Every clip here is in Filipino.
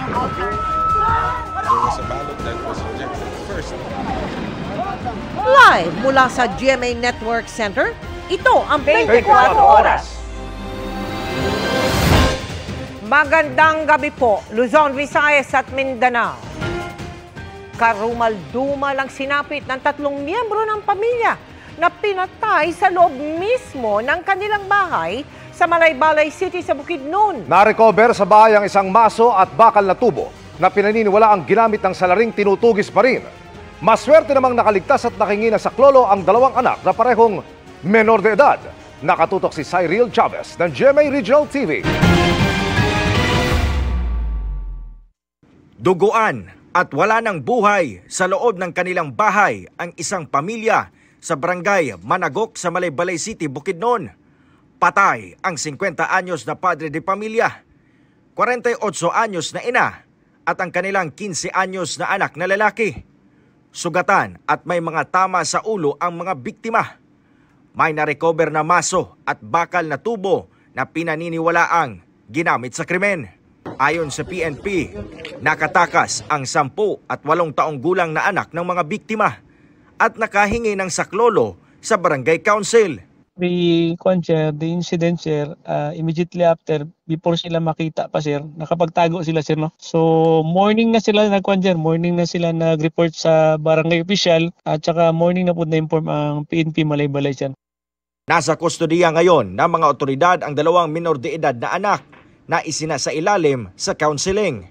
There was a ballot that was rejected first. Live mula sa GMA Network Center, ito ang 24 Oras. Magandang gabi po, Luzon, Visayas at Mindanao. Karumal-dumal ang sinapit ng 3 miyembro ng pamilya na pinatay sa loob mismo ng kanilang bahay sa Malaybalay City sa Bukidnon. Na-recover sa bahay ang isang maso at bakal na tubo na pinaniniwala ang ginamit ng salaring tinutugis pa rin. Maswerte namang nakaligtas at nakingina sa klolo ang 2 anak na parehong menor de edad. Nakatutok si Cyril Chavez ng GMA Regional TV. Duguan at wala ng buhay sa loob ng kanilang bahay ang isang pamilya sa barangay Managok sa Malaybalay City, Bukidnon. Patay ang 50 anyos na padre de pamilya, 48 anyos na ina at ang kanilang 15 anyos na anak na lalaki. Sugatan at may mga tama sa ulo ang mga biktima. May na-recover na maso at bakal na tubo na pinaniniwalaang ginamit sa krimen. Ayon sa PNP, nakatakas ang 10 at 8 taong gulang na anak ng mga biktima at nakahingi ng saklolo sa barangay council. The incident, sir, immediately after, before sila makita pa, sir, nakapagtago sila, sir, no? So, morning na sila nag-report sa barangay official at saka morning na po na-inform ang PNP Malaybalay, sir. Nasa kustodiya ngayon ng mga otoridad ang 2 minor de edad na anak na isinasailalim sa counseling.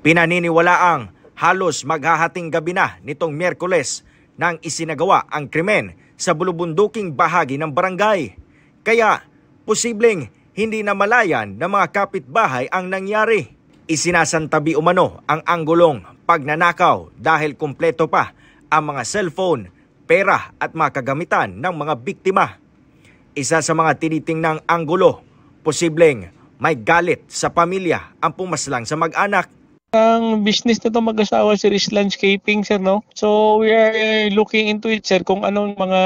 Pinaniniwalaang halos maghahating gabi na nitong Miyerkules nang isinagawa ang krimen sa bulubunduking bahagi ng barangay. Kaya posibleng hindi na malayan ng mga kapitbahay ang nangyari. Isinasantabi umano ang anggulong pagnanakaw dahil kumpleto pa ang mga cellphone, pera at mga kagamitan ng mga biktima. Isa sa mga tinitingnang anggulo, posibleng may galit sa pamilya ang pumaslang sa mag-anak. Ang business na ito mag-asawa, sir, is landscaping, sir, no? So, we are looking into it, sir, kung anong mga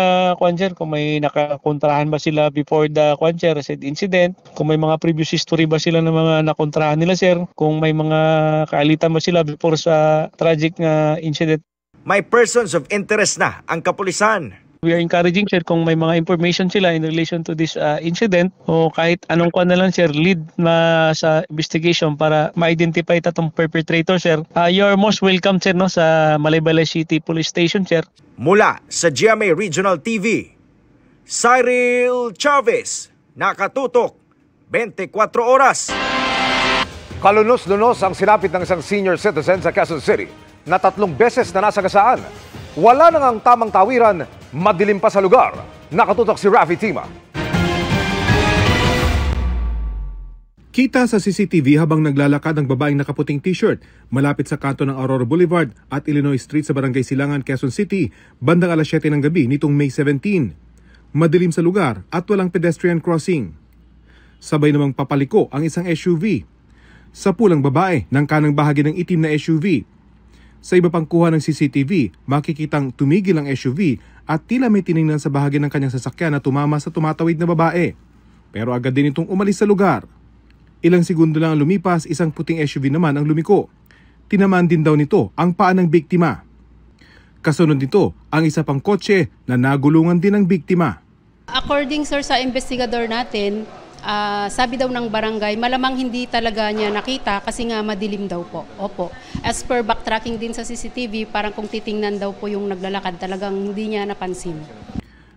kung may nakakontrahan ba sila before the said incident, kung may mga previous history ba sila ng mga nakontrahan nila, sir, kung may mga kaalitan ba sila before sa tragic na incident. May persons of interest na ang kapulisan. We are encouraging, sir, kung may mga information sila in relation to this incident o kahit anong na lang, sir, lead na sa investigation para ma-identify itong perpetrator, sir. You are most welcome, sir, no, sa Malaybalay City Police Station, sir. Mula sa GMA Regional TV, Cyril Chavez, nakatutok 24 oras. Kalunos-lunos ang sinapit ng isang senior citizen sa Quezon City na 3 beses na nasagasaan. Wala nang ang tamang tawiran, madilim pa sa lugar. Nakatutok si Rafi Tima. Kita sa CCTV habang naglalakad ang babaeng nakaputing t-shirt malapit sa kanto ng Aurora Boulevard at Illinois Street sa Barangay Silangan, Quezon City, bandang alas 7 ng gabi nitong May 17. Madilim sa lugar at walang pedestrian crossing. Sabay namang papaliko ang isang SUV. Sa pulang babae ng kanang bahagi ng itim na SUV. Sa iba pang kuha ng CCTV, makikitang tumigil ang SUV at tila may tiningnan sa bahagi ng kanyang sasakyan na tumama sa tumatawid na babae. Pero agad din itong umalis sa lugar. Ilang segundo lang ang lumipas, isang puting SUV naman ang lumiko. Tinamaan din daw nito ang paa ng biktima. Kasunod nito ang isa pang kotse na nagulungan din ng biktima. According, sir, sa investigador natin, sabi daw ng barangay, malamang hindi talaga niya nakita kasi nga madilim daw po. Opo. As per backtracking din sa CCTV, parang kung titingnan daw po yung naglalakad, talagang hindi niya napansin.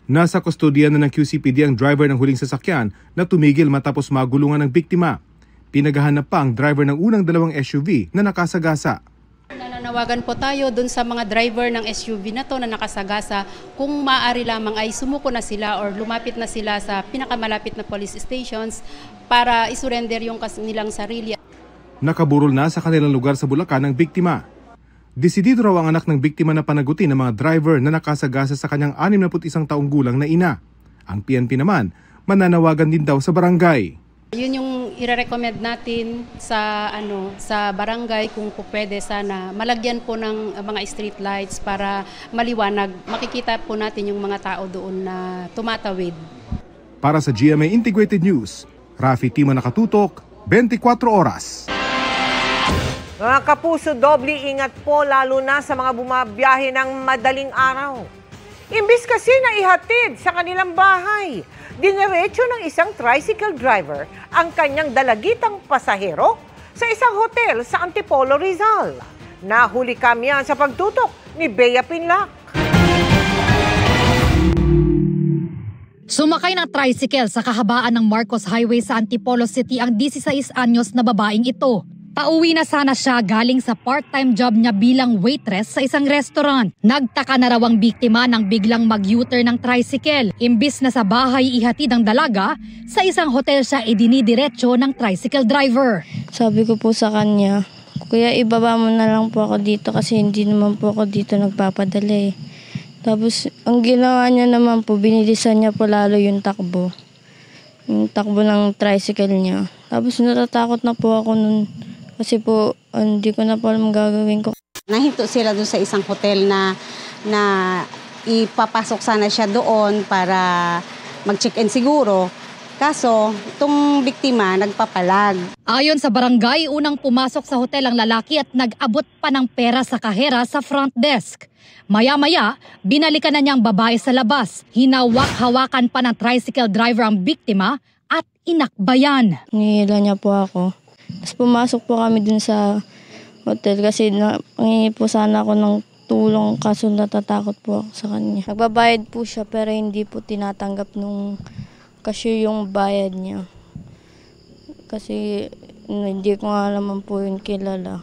Nasa kustodiya na ng QCPD ang driver ng huling sasakyan na tumigil matapos magulungan ng biktima. Pinaghahanap pa ang driver ng unang 2 SUV na nakasagasa. Nananawagan po tayo dun sa mga driver ng SUV na to na nakasagasa, kung maaari lamang ay sumuko na sila or lumapit na sila sa pinakamalapit na police stations para isurrender yung nilang sarili. Nakaburol na sa kanilang lugar sa Bulacan ang biktima. Desidido raw ang anak ng biktima na panagutin ng mga driver na nakasagasa sa kanyang 61 taong gulang na ina. Ang PNP naman, mananawagan din daw sa barangay. Yun yung i-recommend natin sa sa barangay, kung po pwede sana malagyan po ng mga street lights para maliwanag. Makikita po natin yung mga tao doon na tumatawid. Para sa GMA Integrated News, Rafi Tima, nakatutok 24 oras. Mga kapuso, doble ingat po lalo na sa mga bumabiyahe ng madaling araw. Imbis kasi na ihatid sa kanilang bahay, diniretso ng isang tricycle driver ang kanyang dalagitang pasahero sa isang hotel sa Antipolo, Rizal. Nahuli kami yan sa pagtutok ni Bea Pinlac. Sumakay ng tricycle sa kahabaan ng Marcos Highway sa Antipolo City ang 16 anyos na babaeng ito. Pauwi na sana siya galing sa part-time job niya bilang waitress sa isang restaurant. Nagtaka na raw ang biktima nang biglang mag-U-turn ng tricycle. Imbis na sa bahay ihatid ang dalaga, sa isang hotel siya idinidiretso ng tricycle driver. Sabi ko po sa kanya, kuya ibaba mo na lang po ako dito kasi hindi naman po ako dito nagpapadala eh. Tapos ang ginawa niya naman po, binilisan niya po lalo yung takbo. Yung takbo ng tricycle niya. Tapos natatakot na po ako nun. Kasi po, hindi ko na po alam gagawin ko. Nahinto sila doon sa isang hotel na ipapasok sana siya doon para mag-check-in siguro. Kaso, itong biktima nagpapalag. Ayon sa barangay, unang pumasok sa hotel ang lalaki at nag-abot pa ng pera sa kahera sa front desk. Maya-maya, binalikan na niyang babae sa labas. Hinawak-hawakan pa ng tricycle driver ang biktima at inakbayan. Nihila niya po ako. Tapos pumasok po kami dun sa hotel kasi nangingi po sana ako ng tulong kaso natatakot po ako sa kanya. Nagbabayad po siya pero hindi po tinatanggap nung cashier yung bayad niya. Kasi hindi ko nga naman po yun kilala.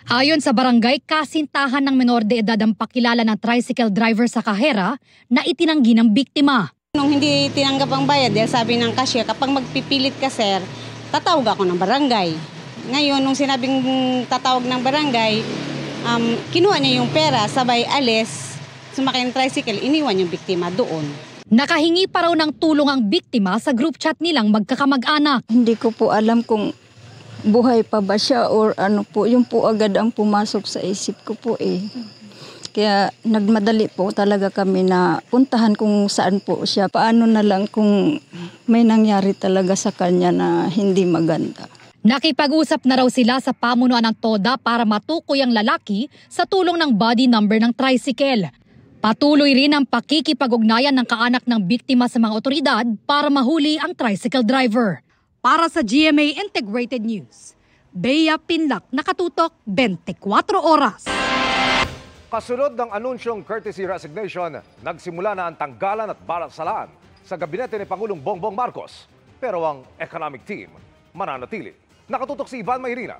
Ayon sa barangay, kasintahan ng menor de edad ang pakilala ng tricycle driver sa kahera na itinanggi ng biktima. Nung hindi tinanggap ang bayad, sabi ng cashier, kapag magpipilit ka sir, tatawag ako ng barangay. Ngayon, nung sinabing tatawag ng barangay, kinuha niya yung pera, sabay alis, sumakay ng tricycle, iniwan yung biktima doon. Nakahingi pa raw ng tulong ang biktima sa group chat nilang magkakamag-anak. Hindi ko po alam kung buhay pa ba siya or ano po, yung po agad ang pumasok sa isip ko po eh. Kaya nagmadali po talaga kami na puntahan kung saan po siya. Paano na lang kung may nangyari talaga sa kanya na hindi maganda. Nakipag-usap na raw sila sa pamunuan ng TODA para matukoy ang lalaki sa tulong ng body number ng tricycle. Patuloy rin ang pakikipag-ugnayan ng kaanak ng biktima sa mga otoridad para mahuli ang tricycle driver. Para sa GMA Integrated News, Bea Pinlac, nakatutok 24 oras. Kasunod ng anunsyong courtesy resignation, nagsimula na ang tanggalan at balasalaan sa gabinete ni Pangulong Bongbong Marcos. Pero ang economic team mananatili. Nakatutok si Ivan Mayrina.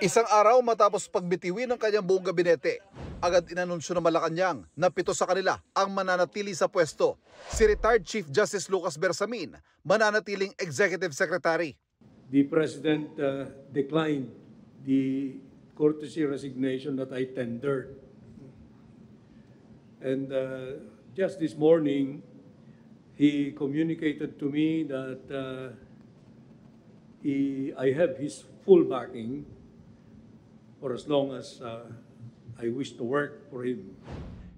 Isang araw matapos pagbitiwin ng kanyang buong gabinete, agad inanunsyo ng Malacanang na 7 sa kanila ang mananatili sa pwesto. Si retired Chief Justice Lucas Bersamin, mananatiling Executive Secretary. The President declined the courtesy resignation that I tendered. And just this morning, he communicated to me that I have his full backing for as long as I wish to work for him.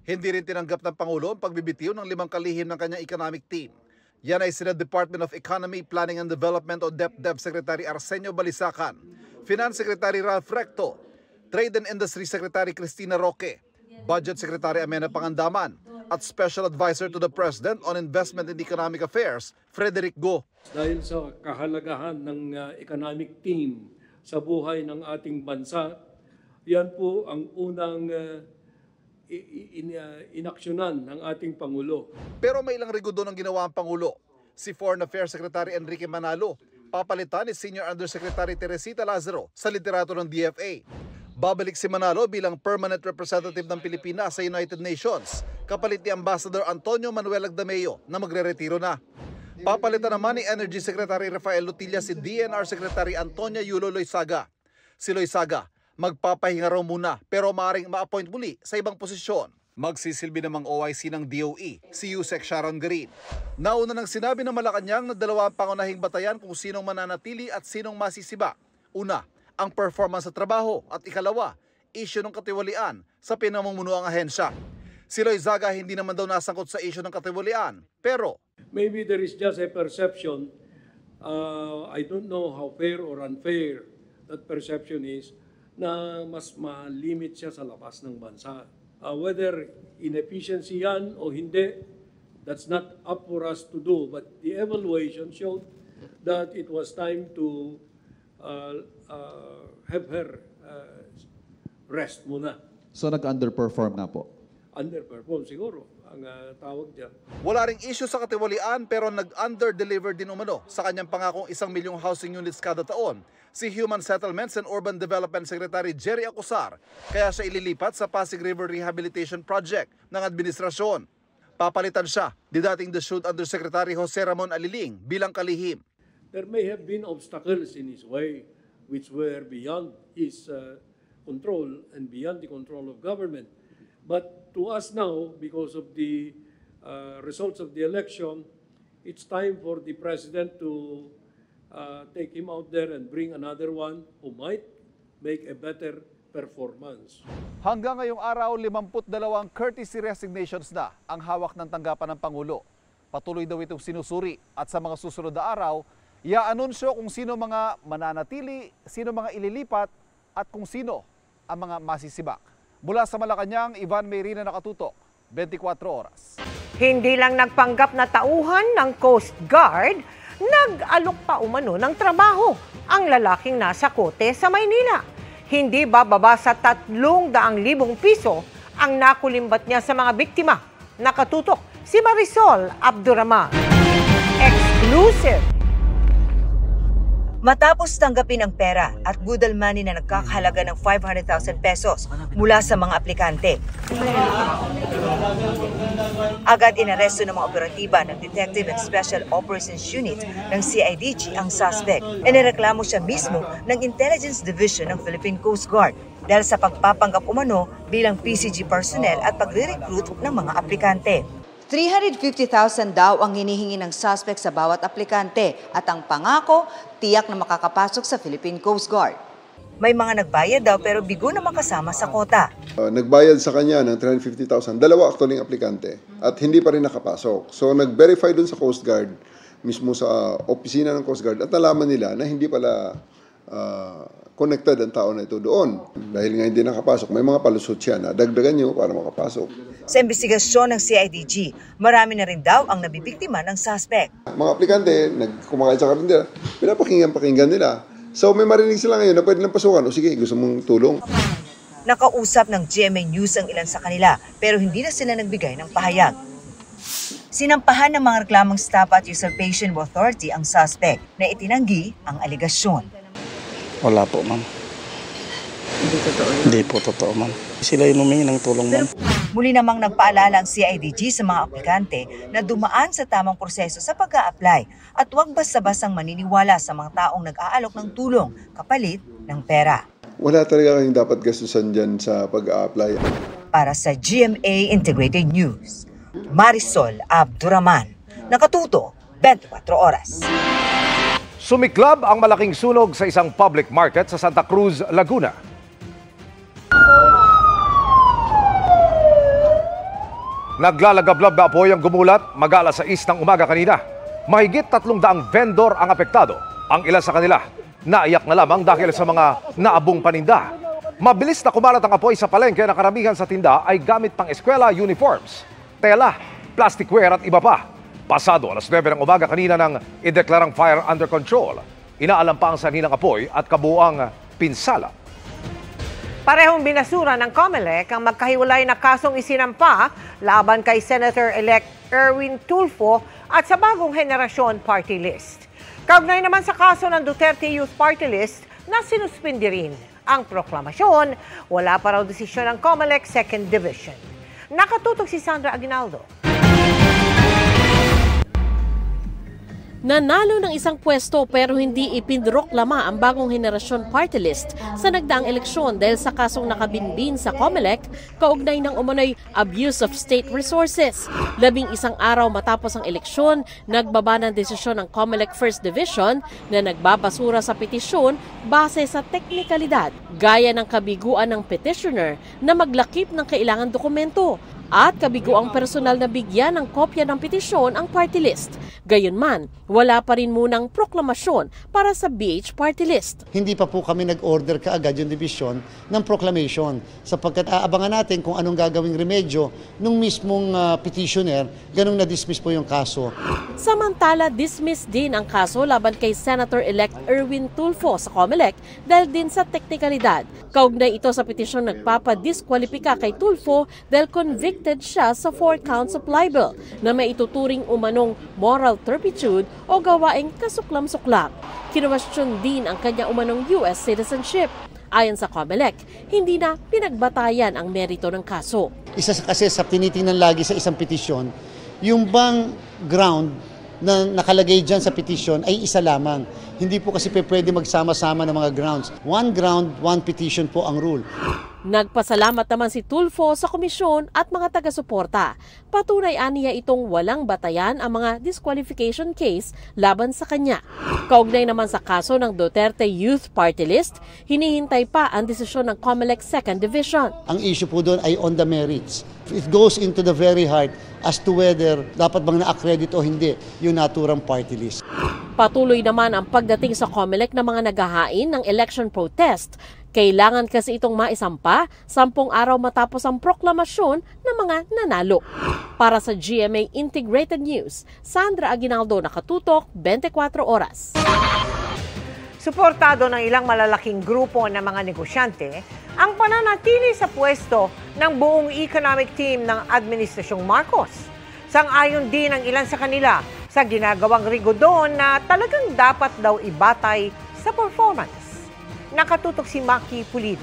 Hindi rin tinanggap ng Pangulo ang pagbibitiw ng 5 kalihim ng kanyang economic team. Yan ay sina Department of Economy, Planning and Development o DepDev Secretary Arsenio Balisacan, Finance Secretary Ralph Recto, Trade and Industry Secretary Cristina Roque, Budget Secretary Amena Pangandaman, at Special Advisor to the President on Investment and Economic Affairs, Frederick Go. Dahil sa kahalagahan ng economic team sa buhay ng ating bansa, yan po ang unang inaksyonan ng ating Pangulo. Pero may ilang rigodo ng ginawa ang Pangulo. Si Foreign Affairs Secretary Enrique Manalo, papalitan ni Senior Undersecretary Teresita Lazaro sa liderato ng DFA. Babalik si Manalo bilang Permanent Representative ng Pilipinas sa United Nations, kapalit ni Ambassador Antonio Manuel Agdameo na magre-retiro na. Papalitan naman ni Energy Secretary Rafael Lutilla si DNR Secretary Antonia Yulo Loizaga. Si Loizaga, magpapahinga raw muna pero maaaring ma-appoint muli sa ibang posisyon. Magsisilbi namang OIC ng DOE, si Yusek Sharon Garin. Nauna nang sinabi ng Malacanang na 2 pangunahing batayan kung sinong mananatili at sinong masisiba. Una, ang performance sa trabaho at ikalawa, issue ng katiwalian sa pinamumunuang ahensya. Si Loizaga hindi naman daw nasangkot sa issue ng katiwalian, pero maybe there is just a perception I don't know how fair or unfair that perception is na mas ma-limit siya sa labas ng bansa. Whether inefficiency yan o hindi, that's not up for us to do. But the evaluation showed that it was time to have her rest muna. So nag-underperform na po? Underperform siguro ang tawag dyan. Wala ring issue sa katiwalian pero nag-under-deliver din umano sa kanyang pangakong 1 milyong housing units kada taon si Human Settlements and Urban Development Secretary Jerry Acosar, kaya siya ililipat sa Pasig River Rehabilitation Project ng administrasyon. Papalitan siya ni dating DSUD Undersecretary Jose Ramon Aliling bilang kalihim. There may have been obstacles in his way which were beyond his control and beyond the control of government. But to us now, because of the results of the election, it's time for the President to take him out there and bring another one who might make a better performance. Hanggang ngayong araw, 52 courtesy resignations na ang hawak ng tanggapan ng Pangulo. Patuloy daw itong sinusuri at sa mga susunod na araw, i-anunsyo kung sino mga mananatili, sino mga ililipat at kung sino ang mga masisibak. Mula sa Malacanang, Ivan Mayrina, Nakatutok, 24 oras. Hindi lang nagpanggap na tauhan ng Coast Guard, nag-alok pa umano ng trabaho ang lalaking nasa kote sa Maynila. Hindi bababa sa 300,000 piso ang nakulimbat niya sa mga biktima. Nakatutok si Marisol Abduraman. Exclusive! Matapos tanggapin ang pera at budal money na nagkakahalaga ng 500,000 pesos mula sa mga aplikante, agad inaresto ng mga operatiba ng Detective and Special Operations Unit ng CIDG ang suspect. Inireklamo siya mismo ng Intelligence Division ng Philippine Coast Guard dahil sa pagpapanggap umano bilang PCG personnel at pagre-recruit ng mga aplikante. 350,000 daw ang hinihingi ng suspect sa bawat aplikante at ang pangako, tiyak na makakapasok sa Philippine Coast Guard. May mga nagbayad daw pero bigo na makasama sa kota. Nagbayad sa kanya ng 350,000, dalawa actually ang aplikante at hindi pa rin nakapasok. So nag-verify dun sa Coast Guard, mismo sa opisina ng Coast Guard at nalaman nila na hindi pala connected ang tao na ito doon. Dahil nga hindi nakapasok, may mga palusot siya na dagdagan nyo para makapasok. Sa investigasyon ng CIDG, marami na rin daw ang nabibiktima ng suspect. Mga aplikante, kumakain sa karindera, pinapakinggan nila. So may marinig sila ngayon na pwede lang pasukan. O sige, gusto mong tulong. Nakausap ng GMA News ang ilan sa kanila pero hindi na sila nagbigay ng pahayag. Sinampahan ng mga reklamong Staff at Usurpation Authority ang suspect na itinanggi ang aligasyon. Wala po, ma'am. Hindi totoo yun? Hindi po totoo, ma'am. Sila yung humingi ng tulong, ma'am. Muli namang nagpaalala ang CIDG sa mga aplikante na dumaan sa tamang proseso sa pag-a-apply at huwag basta-bastang maniniwala sa mga taong nag-aalok ng tulong kapalit ng pera. Wala talaga kayong dapat gastusan dyan sa pag-a-apply. Para sa GMA Integrated News, Marisol Abduraman, Nakatuto, 24 oras. Sumiklab ang malaking sunog sa isang public market sa Santa Cruz, Laguna. Naglalagablab na apoy ang gumulat mag-alas 6 ng umaga kanina. Mahigit 300 vendor ang apektado. Ang ilan sa kanila, naiyak na lamang dahil sa mga naabong paninda. Mabilis na kumalat ang apoy sa palengke na karamihan sa tinda ay gamit pang eskwela uniforms, tela, plasticware at iba pa. Pasado alas 9 ng umaga kanina nang ideklarang fire under control. Inaalam pa ang sanhi ng apoy at kabuuang pinsala. Parehong binasura ng COMELEC ang magkahiwalay na kasong isinampa laban kay Senator-elect Erwin Tulfo at sa bagong henerasyon party list. Kaugnay naman sa kaso ng Duterte Youth Party List na sinuspindi rin ang proklamasyon, wala pa raw desisyon ng COMELEC 2nd Division. Nakatutok si Sandra Aguinaldo. Nanalo ng isang pwesto pero hindi ipinroklama ang bagong henerasyon party list sa nagdaang eleksyon dahil sa kasong nakabinbin sa COMELEC kaugnay ng umano'y abuse of state resources. 11 araw matapos ang eleksyon, nagbaba ng desisyon ng COMELEC 1st Division na nagbabasura sa petisyon base sa teknikalidad, gaya ng kabiguan ng petitioner na maglakip ng kailangan dokumento. at kabiguang personal na bigyan ng kopya ng petisyon ang party list. Gayunman, wala pa rin munang proklamasyon para sa BH party list. Hindi pa po kami nag-order kaagad yung division ng proclamation sapagkat aabangan natin kung anong gagawing remedyo nung mismong petitioner, ganung na-dismiss po yung kaso. Samantala, dismiss din ang kaso laban kay Senator-elect Erwin Tulfo sa COMELEC dahil din sa teknikalidad. Kaugnay ito sa petisyon nagpapadiskwalipika kay Tulfo dahil convicted siya sa 4 counts of libel na may ituturing umanong moral turpitude o gawaing kasuklam-suklam. Kinuwestiyon din ang kanya umanong US citizenship. Ayon sa COMELEC, hindi na pinagbatayan ang merito ng kaso. Isa kasi sa tinitingnan lagi sa isang petisyon, yung bang ground na nakalagay dyan sa petition ay isa lamang. Hindi po kasi pwede magsama-sama ng mga grounds. One ground, one petition po ang rule. Nagpasalamat naman si Tulfo sa komisyon at mga taga-suporta. Patunay aniya itong walang batayan ang mga disqualification case laban sa kanya. Kaugnay naman sa kaso ng Duterte Youth Party List, hinihintay pa ang desisyon ng COMELEC 2nd Division. Ang issue po doon ay on the merits. It goes into the very heart as to whether dapat bang na-accredit o hindi yung naturang party list. Patuloy naman ang pagdating sa COMELEC ng mga naghahain ng election protest. Kailangan kasi itong maisampa 10 araw matapos ang proklamasyon ng mga nanalo. Para sa GMA Integrated News, Sandra Aguinaldo, nakatutok, 24 oras. Suportado ng ilang malalaking grupo ng mga negosyante ang pananatili sa pwesto ng buong economic team ng Administrasyong Marcos. Sang-ayon din ang ilan sa kanila sa ginagawang rigodon na talagang dapat daw ibatay sa performance. Nakatutok si Maki Pulido.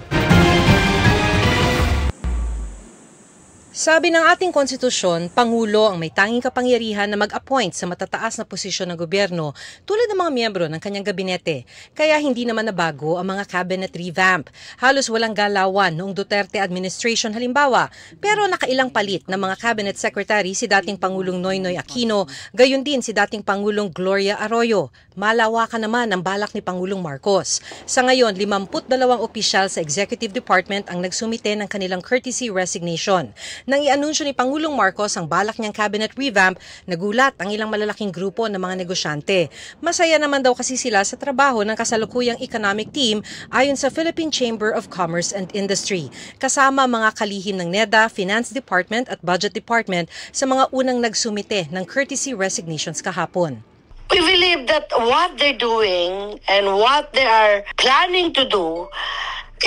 Sabi ng ating konstitusyon, Pangulo ang may tanging kapangyarihan na mag-appoint sa matataas na posisyon ng gobyerno tulad ng mga miyembro ng kanyang gabinete. Kaya hindi naman nabago ang mga cabinet revamp. Halos walang galawan noong Duterte administration halimbawa, pero nakailang palit ng mga cabinet secretary si dating Pangulong Noynoy Aquino, gayon din si dating Pangulong Gloria Arroyo. Malawakan naman ang balak ni Pangulong Marcos. Sa ngayon, 52 opisyal sa Executive Department ang nagsumite ng kanilang courtesy resignation. Nang i-anunsyo ni Pangulong Marcos ang balak niyang cabinet revamp, nagulat ang ilang malalaking grupo ng mga negosyante. Masaya naman daw kasi sila sa trabaho ng kasalukuyang economic team ayon sa Philippine Chamber of Commerce and Industry. Kasama mga kalihim ng NEDA, Finance Department at Budget Department sa mga unang nagsumite ng courtesy resignations kahapon. We believe that what they're doing and what they are planning to do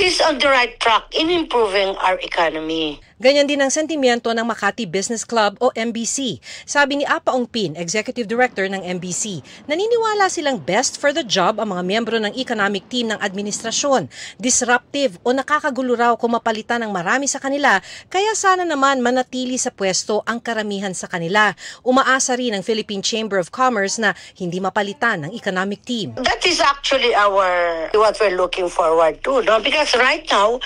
is on the right track in improving our economy. Ganyan din ang sentimiento ng Makati Business Club o MBC. Sabi ni Apa Ongpin, Executive Director ng MBC, naniniwala silang best for the job ang mga miyembro ng economic team ng administrasyon. Disruptive o nakakagulo raw kung mapalitan ng marami sa kanila, kaya sana naman manatili sa pwesto ang karamihan sa kanila. Umaasa rin ang Philippine Chamber of Commerce na hindi mapalitan ng economic team. That is actually what we're looking forward to, no? Because right now,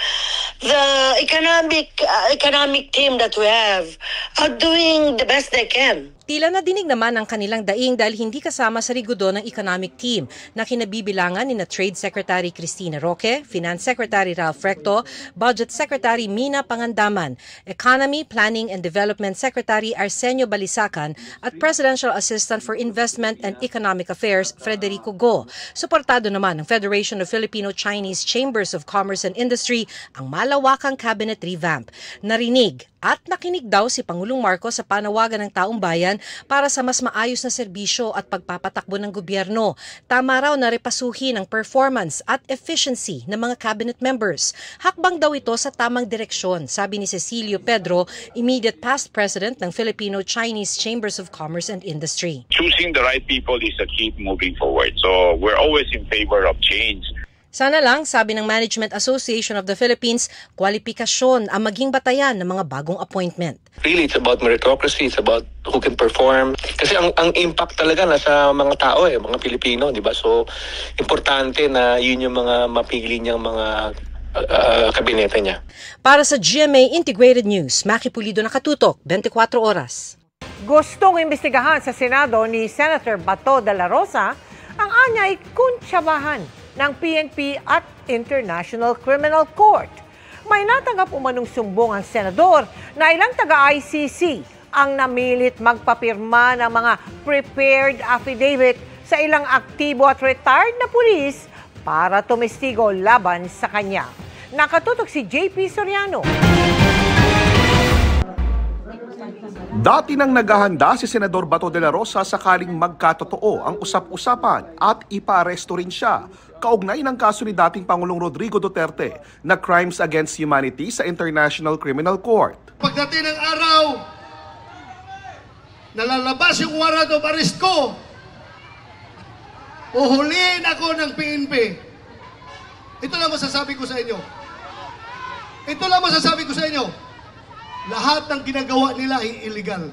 the economic team that we have are doing the best they can. Tila nadinig naman ang kanilang daing dahil hindi kasama sa rigodo ng economic team na kinabibilangan ni na Trade Secretary Cristina Roque, Finance Secretary Ralph Recto, Budget Secretary Mina Pangandaman, Economy, Planning and Development Secretary Arsenio Balisacan at Presidential Assistant for Investment and Economic Affairs Federico Go. Suportado naman ng Federation of Filipino-Chinese Chambers of Commerce and Industry ang malawakang cabinet revamp. Narinig at nakinig daw si Pangulong Marcos sa panawagan ng taong bayan para sa mas maayos na serbisyo at pagpapatakbo ng gobyerno. Tama raw na repasuhin ang performance at efficiency ng mga cabinet members. Hakbang daw ito sa tamang direksyon, sabi ni Cecilio Pedro, immediate past president ng Filipino-Chinese Chambers of Commerce and Industry. Choosing the right people is the key moving forward. So we're always in favor of change. Sana lang, sabi ng Management Association of the Philippines, kwalipikasyon ang maging batayan ng mga bagong appointment. Really, it's about meritocracy, it's about who can perform. Kasi ang impact talaga nasa mga tao, mga Pilipino, di ba? So, importante na yun yung mga mapili niyang mga kabinete niya. Para sa GMA Integrated News, Maki Pulido, nakatutok, 24 oras. Gustong imbestigahan sa Senado ni Senator Bato de la Rosa ang anyay kuntsabahan ng PNP at International Criminal Court. may natanggap umanong sumbong ang senador na ilang taga-ICC ang namilit magpapirma ng mga prepared affidavit sa ilang aktibo at retired na pulis para tumestigo laban sa kanya. Nakatutok si JP Soriano. Dati nang naghahanda si Senador Bato de la Rosa sakaling magkatotoo ang usap-usapan at ipaaresto rin siya kaugnay ng kaso ni dating Pangulong Rodrigo Duterte na crimes against humanity sa International Criminal Court. Pagdating ng araw, nalalabas yung warrant of arrest ko, uhulihin ako ng PNP. Ito lang masasabi ko sa inyo. Ito lang masasabi ko sa inyo. Lahat ng ginagawa nila ay illegal.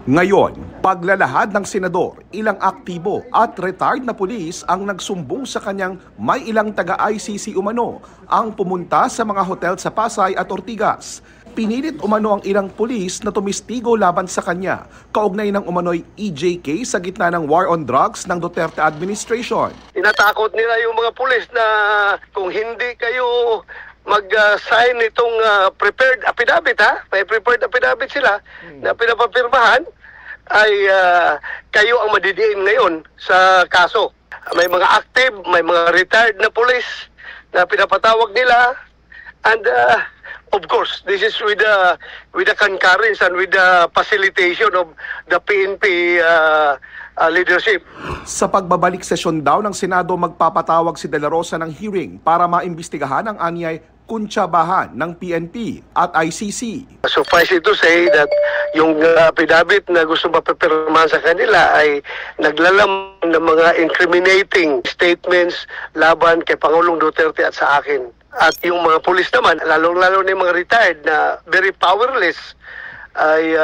Ngayon, paglalahad ng senador, ilang aktibo at retired na pulis ang nagsumbong sa kanyang may ilang taga-ICC umano ang pumunta sa mga hotel sa Pasay at Ortigas. Pinilit umano ang ilang pulis na tumistigo laban sa kanya, kaugnay ng umano'y EJK sa gitna ng war on drugs ng Duterte administration. Tinatakot nila yung mga pulis na kung hindi kayo mag-sign itong prepared affidavit, may prepared affidavit sila na pinapapirmahan, ay kayo ang madidiin ngayon sa kaso. May mga active, may mga retired na pulis na pinapatawag nila, and of course, this is with the concurrence and with the facilitation of the PNP leadership. Sa pagbabalik sesyon daw ng Senado, magpapatawag si De La Rosa ng hearing para maimbestigahan ang anyay kuntsabahan ng PNP at ICC. Suffice it to say that yung affidavit na gusto mapapirmahan sa kanila ay naglalaman ng mga incriminating statements laban kay Pangulong Duterte at sa akin. At yung mga pulis naman, lalong-lalo na yung mga retired na very powerless, ay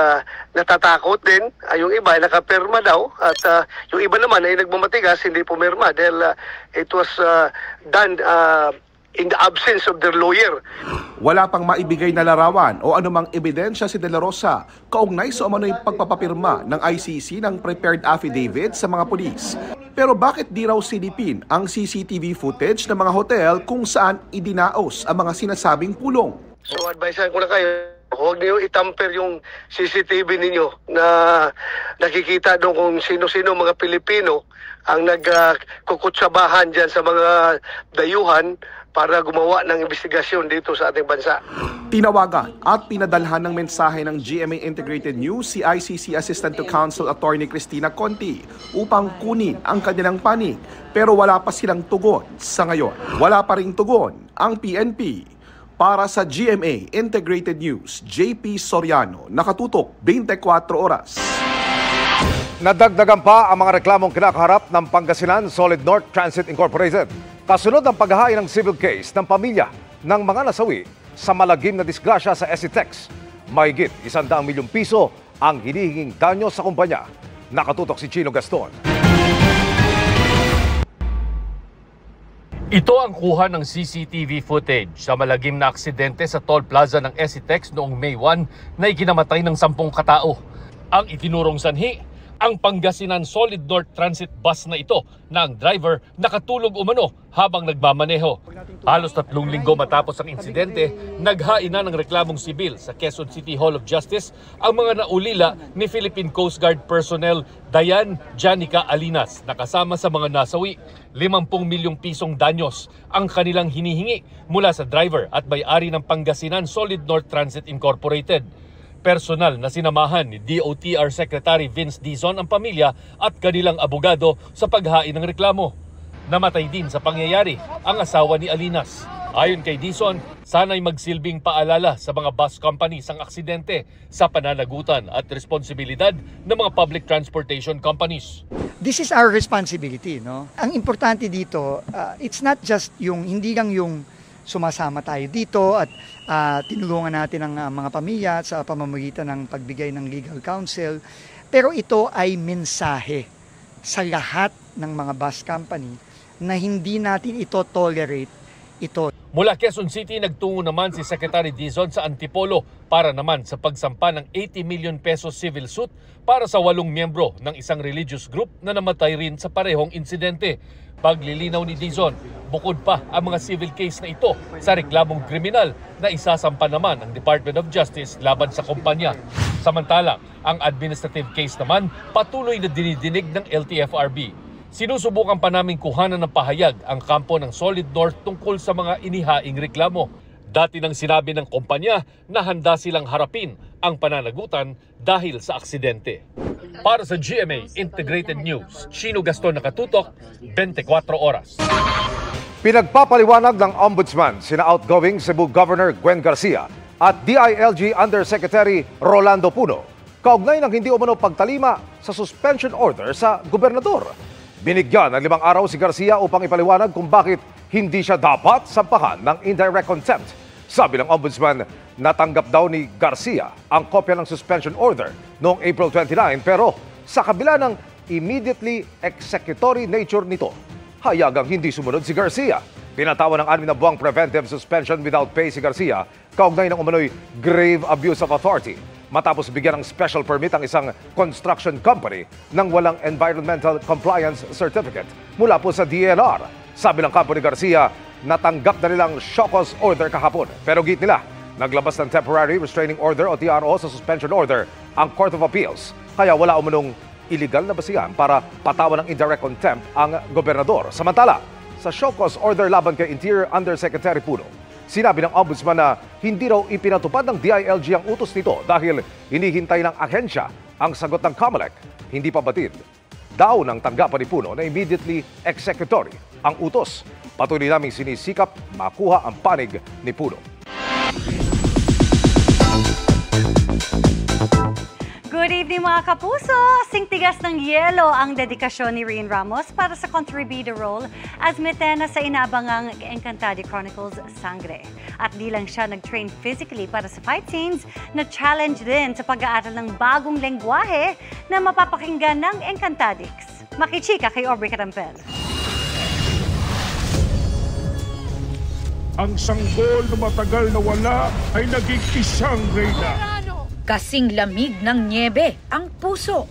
natatakot din. Yung iba ay nakapirma daw at yung iba naman ay nagmamatigas, hindi pumirma dahil it was done in the absence of their lawyer. Wala pang maibigay na larawan o anumang ebidensya si De La Rosa kaugnay sa umano'y pagpapapirma ng ICC ng prepared affidavit sa mga pulis. Pero bakit di raw silipin ang CCTV footage ng mga hotel kung saan idinaos ang mga sinasabing pulong? So advisean ko na kayo, huwag niyo itamper yung CCTV ninyo na nakikita doon kung sino-sino mga Pilipino ang nagkukutsabahan dyan sa mga dayuhan para gumawa ng investigasyon dito sa ating bansa. Tinawagan at pinadalhan ng mensahe ng GMA Integrated News si ICC Assistant to Counsel Attorney Cristina Conti upang kunin ang kanilang panig, pero wala pa silang tugon sa ngayon. Wala pa ring tugon ang PNP. Para sa GMA Integrated News, JP Soriano, nakatutok 24 oras. Nadagdagan pa ang mga reklamong kinakaharap ng Pangasinan Solid North Transit Incorporated. Kasunod ang paghahain ng civil case ng pamilya ng mga nasawi sa malagim na disgrasya sa SCTEX. Mahigit 100 milyong piso ang hinihinging danyo sa kumpanya. Nakatutok si Chino Gaston. Ito ang kuha ng CCTV footage sa malagim na aksidente sa toll plaza ng SCTEX noong May 1 na ikinamatay ng 10 katao. Ang itinurong sanhi, ang Pangasinan Solid North Transit bus na ito na ang driver nakatulog umano habang nagmamaneho. Halos 3 linggo matapos ang insidente, naghain na ng reklamong sibil sa Quezon City Hall of Justice ang mga naulila ni Philippine Coast Guard personnel Dayan Janica Alinas na kasama sa mga nasawi. 50 milyong pisong danyos ang kanilang hinihingi mula sa driver at may-ari ng Pangasinan Solid North Transit Incorporated. Personal na sinamahan ni DOTR Secretary Vince Dizon ang pamilya at kanilang abogado sa paghain ng reklamo. Namatay din sa pangyayari ang asawa ni Alinas. Ayon kay Dizon, sana'y magsilbing paalala sa mga bus companies ang aksidente sa pananagutan at responsibilidad ng mga public transportation companies. This is our responsibility, no? Ang importante dito, it's not just yung hindi lang yung sumasama tayo dito at tinulungan natin ang mga pamilya sa pamamagitan ng pagbigay ng legal counsel. Pero ito ay mensahe sa lahat ng mga bus company na hindi natin ito tolerate ito. Mula Quezon City, nagtungo naman si Secretary Dizon sa Antipolo para naman sa pagsampa ng 80 million pesos civil suit para sa 8 miyembro ng isang religious group na namatay rin sa parehong insidente. Paglilinaw ni Dizon, bukod pa ang mga civil case na ito sa reklamong kriminal na isasampa naman ng Department of Justice laban sa kumpanya. Samantalang, ang administrative case naman patuloy na dinidinig ng LTFRB. Sinusubukan pa naming kuhanan ng pahayag ang kampo ng Solid North tungkol sa mga inihaing reklamo. Dati nang sinabi ng kumpanya na handa silang harapin ang pananagutan dahil sa aksidente. Para sa GMA Integrated News, Chino Gaston nakatutok, 24 oras. Pinagpapaliwanag ng Ombudsman sina outgoing Cebu Governor Gwen Garcia at DILG Undersecretary Rolando Puno kaugnay ng hindi umano pagtalima sa suspension order sa gobernador. Binigyan ng 5 araw si Garcia upang ipaliwanag kung bakit hindi siya dapat sampahan ng indirect contempt. Sabi ng Ombudsman, natanggap daw ni Garcia ang kopya ng suspension order noong April 29 pero sa kabila ng immediately executory nature nito, hayagang hindi sumunod si Garcia. Pinatawan ng 6 na buwang preventive suspension without pay si Garcia kaugnay ng umano'y grave abuse of authority matapos bigyan ng special permit ang isang construction company ng walang environmental compliance certificate mula po sa DENR. Sabi ng kampo ni Garcia, natanggap na nilang show cause order kahapon. Pero git nila, naglabas ng temporary restraining order o TRO sa suspension order ang Court of Appeals. Kaya wala umunong illegal na basihan para patawan ng indirect contempt ang gobernador. Samantala, sa show cause order laban kay Interior Undersecretary Puno, sinabi ng Ombudsman na hindi raw ipinatupad ng DILG ang utos nito dahil hinihintay ng ahensya ang sagot ng COMELEC. Hindi pa batid daw ng tanggapan ni Puno na immediately executory ang utos. Patuloy naming sinisikap makuha ang panig ni Puno. Good evening mga kapuso! Singtigas ng yelo ang dedikasyon ni Rian Ramos para sa kontribida role as Mitena sa inaabangang Encantadia Chronicles Sangre. At di lang siya nag-train physically para sa fight scenes, na-challenge din sa pag-aaral ng bagong lengguwahe na mapapakinggan ng Encantadix. Makichika kay Aubrey Carampel. Ang sanggol na matagal na wala ay naging isang reyna. Kasing lamig ng niebe ang puso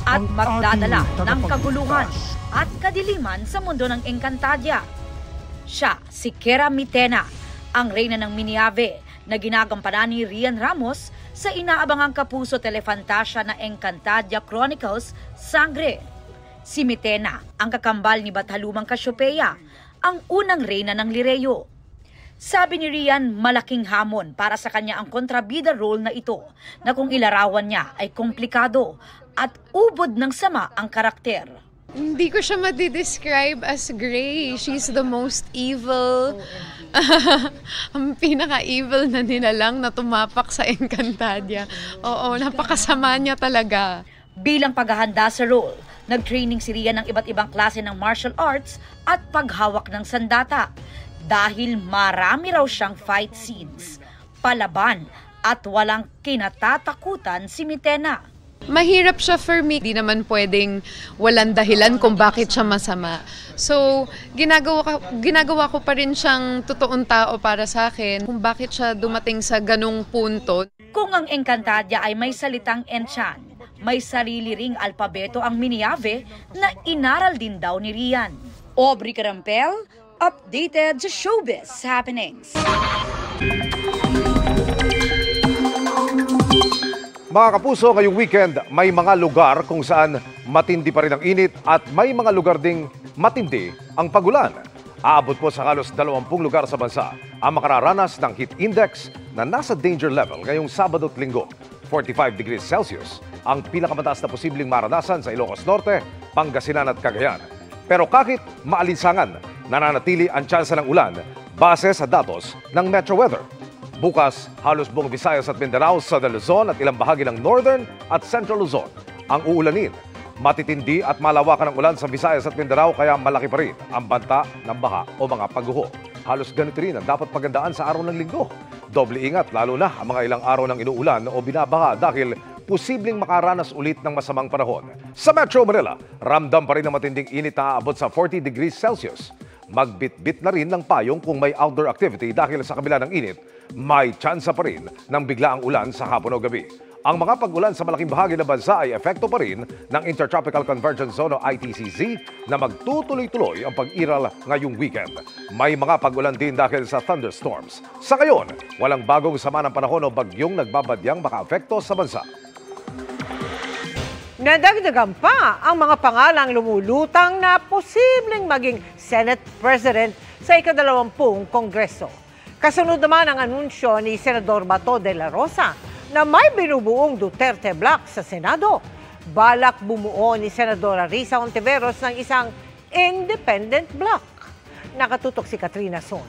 at magdadala ng kaguluhan at kadiliman sa mundo ng Encantadia. Siya si Kera Mitena, ang reyna ng Miniave na ginagampanan ni Rian Ramos sa inaabangang kapuso telefantasya na Encantadia Chronicles Sangre. Si Mitena ang kakambal ni Bathalumang Cassiopeia, ang unang reyna ng Lireo. Sabi ni Rian, malaking hamon para sa kanya ang kontrabida role na ito na kung ilarawan niya ay komplikado at ubod ng sama ang karakter. Hindi ko siya madi-describe as gray. She's the most evil. Ang pinaka-evil na nilalang na tumapak sa Encantadia. Oo, napakasama niya talaga. Bilang paghahanda sa role, nag-training si Rian ng iba't ibang klase ng martial arts at paghawak ng sandata. Dahil marami raw siyang fight scenes, palaban at walang kinatatakutan si Mitena. Mahirap siya for me. Di naman pwedeng walang dahilan kung bakit siya masama. So, ginagawa ko pa rin siyang totoong tao para sa akin kung bakit siya dumating sa ganung punto. Kung ang Encantadia ay may salitang Enchan, may sarili ring alpabeto ang Miniave na inaral din daw ni Rian. Aubrey Carampel, updated sa showbiz happenings. Mga kapuso, ngayong weekend, may mga lugar kung saan matindi pa rin ang init at may mga lugar ding matindi ang pagulan. Aabot po sa halos 20 lugar sa bansa ang makararanas ng heat index na nasa danger level ngayong Sabado at Linggo. 45 degrees Celsius ang pinakamataas na posibleng maranasan sa Ilocos Norte, Pangasinan at Cagayan. Pero kahit maalinsangan, nananatili ang tsansa ng ulan base sa datos ng Metro Weather. Bukas, halos buong Visayas at Mindanao, Southern Luzon at ilang bahagi ng Northern at Central Luzon ang uulanin. Matitindi at malawakan ang ulan sa Visayas at Mindanao kaya malaki pa rin ang banta ng baha o mga pagguho. Halos ganito rin ang dapat pagandaan sa araw ng Linggo. Doble ingat lalo na ang mga ilang araw ng inuulan o binabaha dahil posibleng makaranas ulit ng masamang panahon. Sa Metro Manila, ramdam pa rin ang matinding init na aabot sa 40 degrees Celsius. magbitbit na rin ng payong kung may outdoor activity dahil sa kabila ng init, may tsansa pa rin ng biglaang ulan sa hapon o gabi. Ang mga pag-ulan sa malaking bahagi ng bansa ay epekto pa rin ng Intertropical Convergence Zone o ITCZ na magtutuloy-tuloy ang pag-iral ngayong weekend. May mga pag-ulan din dahil sa thunderstorms. Sa ngayon, walang bagong sama ng panahon o bagyong nagbabadyang maka-apekto sa bansa. Nadagdagan pa ang mga pangalang lumulutang na posibleng maging Senate President sa ika-20 Kongreso. Kasunod naman ang anunsyo ni Senador Bato de la Rosa na may binubuong Duterte Block sa Senado. Balak bumuo ni Senadora Risa Hontiveros ng isang independent block. Nakatutok si Katrina Son.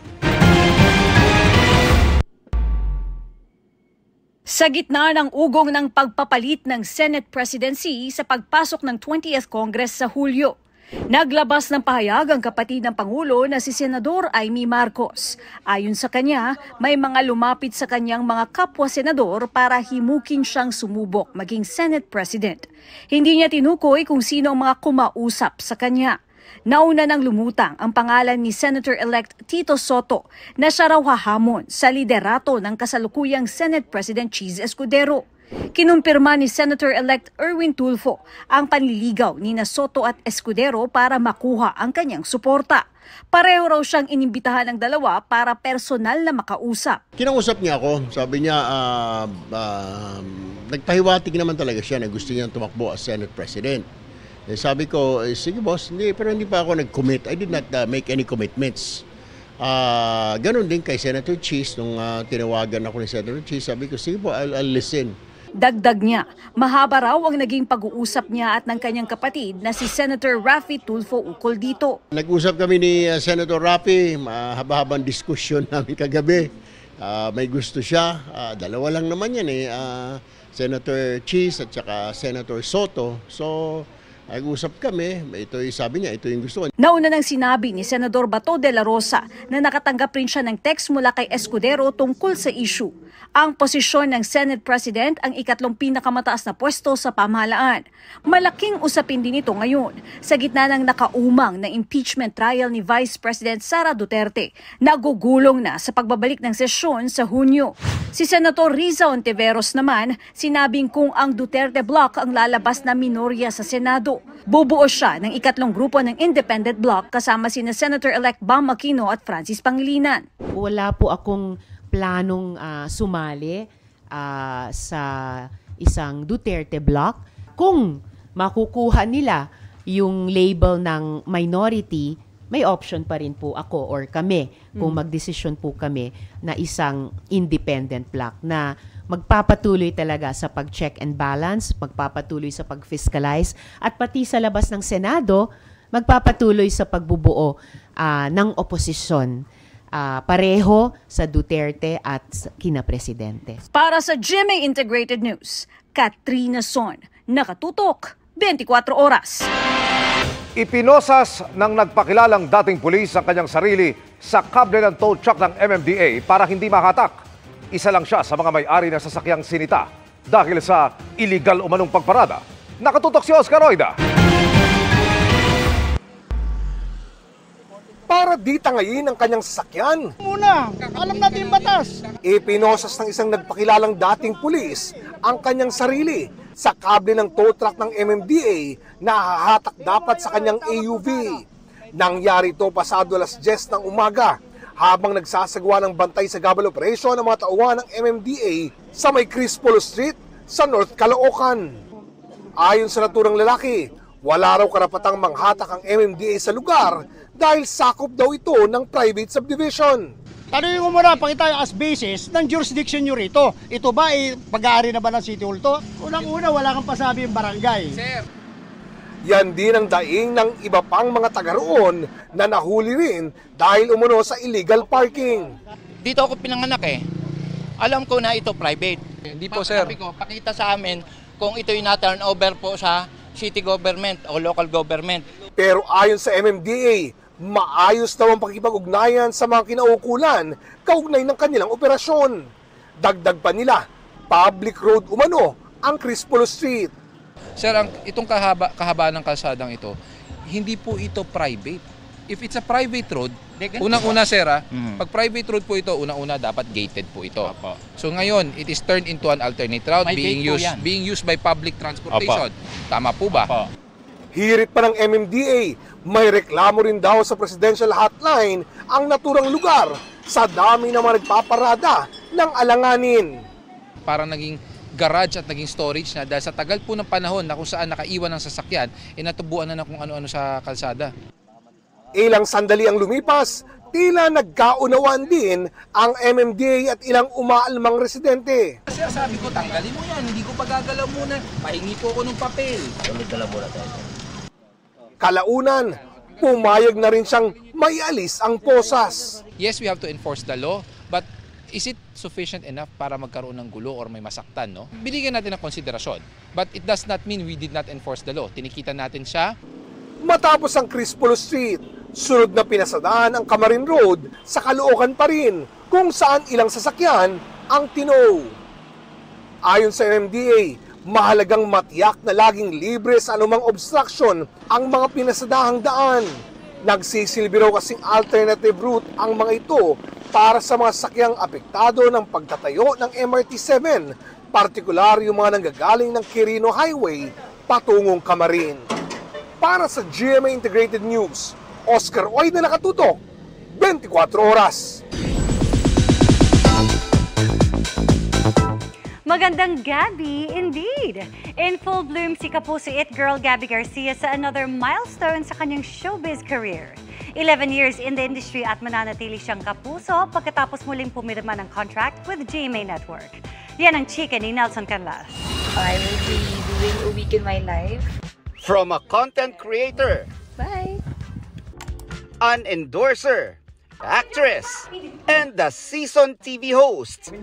Sa gitna ng ugong ng pagpapalit ng Senate presidency sa pagpasok ng 20th Congress sa Hulyo, naglabas ng pahayag ang kapatid ng Pangulo na si Senador Amy Marcos. Ayon sa kanya, may mga lumapit sa kanyang mga kapwa-senador para himukin siyang sumubok maging Senate President. Hindi niya tinukoy kung sino ang mga kumausap sa kanya. Nauna nang lumutang ang pangalan ni Senator-elect Tito Soto na siya raw hahamon sa liderato ng kasalukuyang Senate President Cheese Escudero. Kinumpirma ni Senator-elect Erwin Tulfo ang panliligaw ni Soto at Escudero para makuha ang kanyang suporta. Pareho raw siyang inimbitahan ng dalawa para personal na makausap. Kinausap niya ako. Sabi niya, nagpahiwatig naman talaga siya na gusto niyang tumakbo as Senate President. Sabi ko, sige boss, pero hindi pa ako nag-commit. I did not make any commitments. Ganon din kay Senator Cheese. Nung tinawagan ako ni Senator Cheese, sabi ko, sige po, I'll listen. Dagdag niya, mahaba raw ang naging pag-uusap niya at ng kanyang kapatid na si Senator Raffy Tulfo ukol dito. Nag-usap kami ni Senator Raffy, mahaba-habang diskusyon namin kagabi. May gusto siya, dalawa lang naman yan Senator Cheese at saka Senator Soto. So, nag-usap kami, sabi niya, ito yung gusto ko. Nauna nang sinabi ni Senador Bato de la Rosa na nakatanggap rin siya ng text mula kay Escudero tungkol sa issue. Ang posisyon ng Senate President ang ikatlong pinakamataas na pwesto sa pamahalaan. Malaking usapin din ito ngayon sa gitna ng nakaumang na impeachment trial ni Vice President Sara Duterte. Nagugulong na sa pagbabalik ng sesyon sa Hunyo. Si Senator Risa Hontiveros naman, sinabing kung ang Duterte Block ang lalabas na minorya sa Senado, bubuo siya ng ikatlong grupo ng independent block kasama sina Senator-elect Bam Aquino at Francis Pangilinan. Wala po akong planong sumali sa isang Duterte Block. Kung makukuha nila yung label ng minority, may option pa rin po ako or kami kung magdesisyon po kami na isang independent block na magpapatuloy talaga sa pag-check and balance, magpapatuloy sa pag-fiscalize, at pati sa labas ng Senado, magpapatuloy sa pagbubuo ng oposisyon. Pareho sa Duterte at kina Presidente. Para sa GMA Integrated News, Katrina Son, nakatutok 24 oras. Ipinosas ng nagpakilalang dating pulis ang kanyang sarili sa kable ng tow truck ng MMDA para hindi mahatak. Isa lang siya sa mga may-ari ng sasakyang sinita dahil sa illegal umanong pagparada. Nakatutok si Oscar Oida. Para di tangayin ang kanyang sasakyan. Muna, alam natin yung batas. Ipinosas ng isang nagpakilalang dating pulis ang kanyang sarili sa kable ng tow truck ng MMDA na hahatak dapat sa kanyang AUV. Nangyari ito pasado alas 10 ng umaga habang nagsasagawa ng bantay sa gabal operation ng mga tauhan ng MMDA sa may Crispolo Street sa North Caloocan. Ayon sa naturang lalaki, wala raw karapatang manghatak ang MMDA sa lugar dahil sakop daw ito ng private subdivision. Tanungin mo muna, pakita as basis ng jurisdiction nyo rito. Ito ba pag-aari na ba ng City Hall to? Unang-una, wala kang pasabi yung barangay. Sir. Yan din ang daing ng iba pang mga taga roon na nahuli rin dahil umuno sa illegal parking. Dito ako pinanganak Alam ko na ito private. Hindi po sir. Sabi ko, pakita sa amin kung ito yung na-turn over po sa city government o local government. Pero ayon sa MMDA, maayos daw ang pakikipag-ugnayan sa mga kinaukulan kaugnay ng kanilang operasyon. Dagdag pa nila, public road umano ang Crispolo Street. Sir, itong kahaba ng kalsadang ito, hindi po ito private. if it's a private road, unang-una sir, pag private road po ito, unang-una dapat gated po ito. So ngayon, it is turned into an alternate route being used by public transportation. Tama po ba? Hirit pa ng MMDA, may reklamo rin daw sa presidential hotline ang naturang lugar sa dami na mga nagpaparada ng alanganin. Para naging garage at naging storage na dahil sa tagal po ng panahon na kung saan nakaiwan ng sasakyan, natubuan na kung ano-ano sa kalsada. Ilang sandali ang lumipas, tila nagkaunawaan din ang MMDA at ilang umaalmang residente. Kasi sabi ko, tanggalin mo yan, hindi ko pagagalaw muna, pahingi ko ako ng papel. Kalaunan, pumayag na rin siyang maialis ang posas. Yes, we have to enforce the law, but is it sufficient enough para magkaroon ng gulo or may masaktan, no? Binigyan natin ng konsiderasyon, but it does not mean we did not enforce the law. Tinikita natin siya. Matapos ang Crispulo Street, sunod na pinasadaan ang Camarin Road sa Caloocan pa rin, kung saan ilang sasakyan ang tinow. Ayon sa MMDA, mahalagang matiyak na laging libre sa anumang obstruction ang mga pinasadahang daan. Nagsisilbi raw kasing alternative route ang mga ito para sa mga sakyang apektado ng pagtatayo ng MRT-7, partikular yung mga nanggagaling ng Quirino Highway patungong Camarin. Para sa GMA Integrated News, Oscar Oy na nakatutok, 24 oras. Magandang gabi, indeed! In full bloom si Kapuso It Girl Gabby Garcia sa another milestone sa kanyang showbiz career. 11 years in the industry at mananatili siyang kapuso pagkatapos muling pumirma ng contract with GMA Network. Yan ang chika ni Nelson Canlas. I will be doing A Week in My Life. From a content creator, Bye. An endorser, actress, and the seasoned TV host,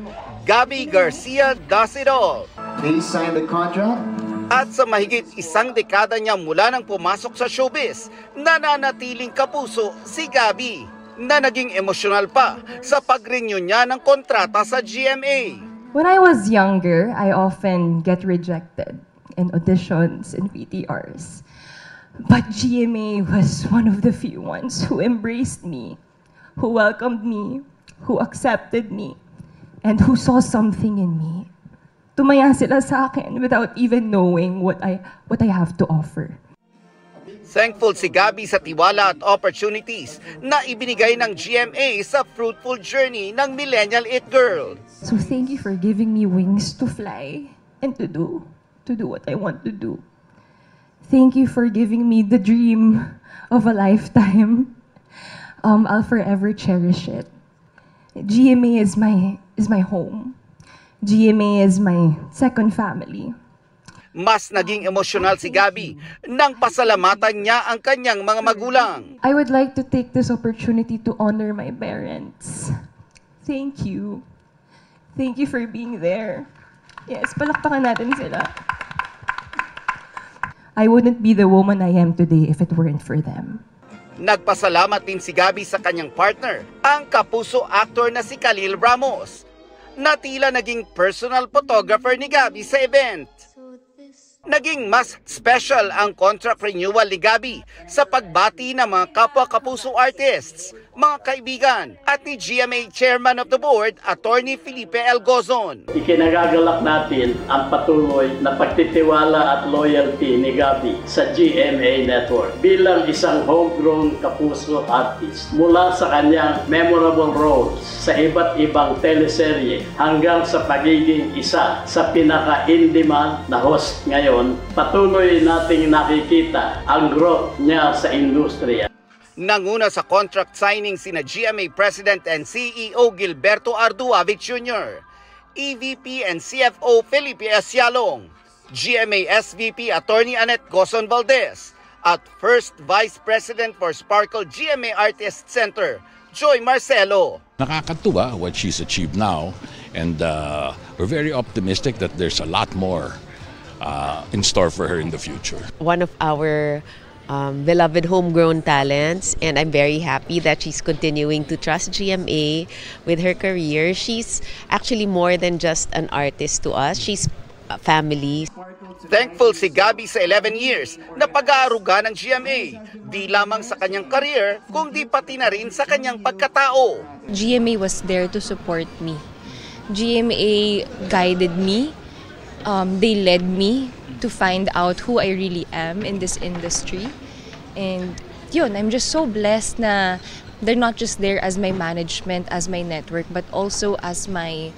Gabby Garcia does it all. Please sign the contract. At sa mahigit isang dekada niya mula nang pumasok sa showbiz, nananatiling kapuso si Gabby, na naging emosyonal pa sa pag-renew niya ng kontrata sa GMA. When I was younger, I often get rejected in auditions and VTRs. But GMA was one of the few ones who embraced me, who welcomed me, who accepted me, and who saw something in me. Tumaya sila sa akin without even knowing what I have to offer. Thankful si Gabby sa tiwala at opportunities na ibinigay ng GMA sa fruitful journey ng Millennial It Girl. So thank you for giving me wings to fly and to do what I want to do. Thank you for giving me the dream of a lifetime. I'll forever cherish it. GMA is my home. GMA is my second family. Mas naging emosyonal si Gabby nang pasalamatan niya ang kanyang mga magulang. I would like to take this opportunity to honor my parents. Thank you. Thank you for being there. Yes, palakpakan natin sila. I wouldn't be the woman I am today if it weren't for them. Nagpasalamat din si Gabby sa kanyang partner, ang kapuso actor na si Khalil Ramos, na tila naging personal photographer ni Gabby sa event. Naging mas special ang contract renewal ni Gabby sa pagbati ng mga kapwa-kapuso artists, mga kaibigan, at ni GMA Chairman of the Board, Attorney Felipe L. Gozon. Ikinagagalak natin ang patuloy na pagtitiwala at loyalty ni Gabby sa GMA Network bilang isang homegrown kapuso artist. Mula sa kanyang memorable roles sa iba't ibang teleserye hanggang sa pagiging isa sa pinaka-in-demand na host ngayon, patuloy nating nakikita ang growth niya sa industriya. Nanguna sa contract signing sina GMA President and CEO Gilberto Arduavit Jr., EVP and CFO Felipe Asialong, GMA SVP Attorney Annette Gozon Valdez, at First Vice President for Sparkle GMA Artist Center, Joy Marcelo. Nakakatuwa what she's achieved now, and we're very optimistic that there's a lot more in store for her in the future. One of our beloved homegrown talents, and I'm very happy that she's continuing to trust GMA with her career. She's actually more than just an artist to us. She's a family. Thankful si Gabby sa 11 years na pag-aaruga ng GMA, di lamang sa kanyang career, kundi pati na rin sa kanyang pagkatao. GMA was there to support me. GMA guided me. They led me to find out who I really am in this industry. And yun, I'm just so blessed na they're not just there as my management, as my network, but also as my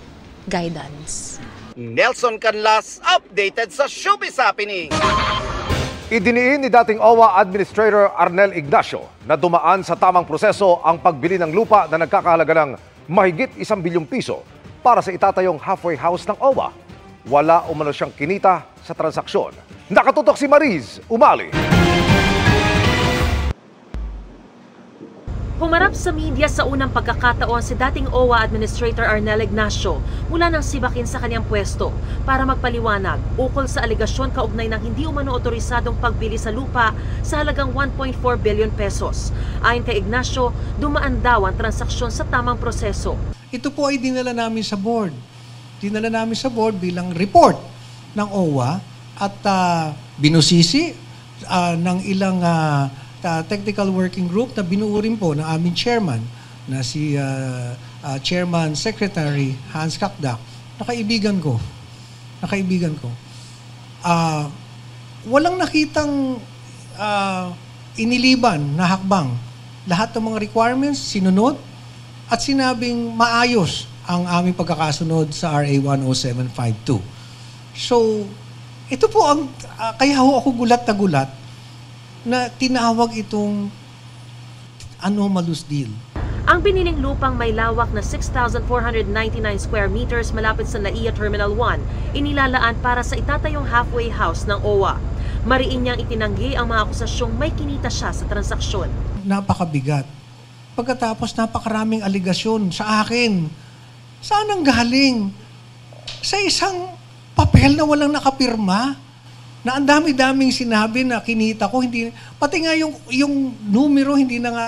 guidance. Nelson Canlas, updated sa Showbiz Happening. Idiniin ni dating OWA Administrator Arnel Ignacio na dumaan sa tamang proseso ang pagbili ng lupa na nagkakahalaga ng mahigit 1 bilyong piso para sa itatayong halfway house ng OWA. Wala umano siyang kinita sa transaksyon. Nakatutok si Mariz Umali. Humarap sa media sa unang pagkakataon si dating OWA Administrator Arnel Ignacio mula nang sibakin sa kanyang pwesto para magpaliwanag ukol sa alegasyon kaugnay ng hindi umano otorisadong pagbili sa lupa sa halagang 1.4 billion pesos. Ayon kay Ignacio, dumaan daw ang transaksyon sa tamang proseso. Ito po ay dinala namin sa board. Dinala namin sa board bilang report ng OWA at binusisi ng ilang technical working group na binuo rin po ng aming chairman na si Chairman Secretary Hans Kakdak, nakaibigan ko. Walang nakitang iniliban na hakbang. Lahat ng mga requirements sinunod at sinabing maayos ang aming pagkakasunod sa RA 10752. So, ito po ang kaya ako gulat na gulat na tinawag itong anomalous deal. Ang biniling lupang may lawak na 6,499 square meters malapit sa NAIA Terminal 1, inilalaan para sa itatayong halfway house ng OWA. Mariin niyang itinanggi ang mga akusasyong may kinita siya sa transaksyon. Napakabigat. Pagkatapos napakaraming aligasyon sa akin. Saan ang galing? Sa isang papel na walang nakapirma. Na ang dami-daming sinabi na kinita ko, hindi, pati nga yung numero hindi na nga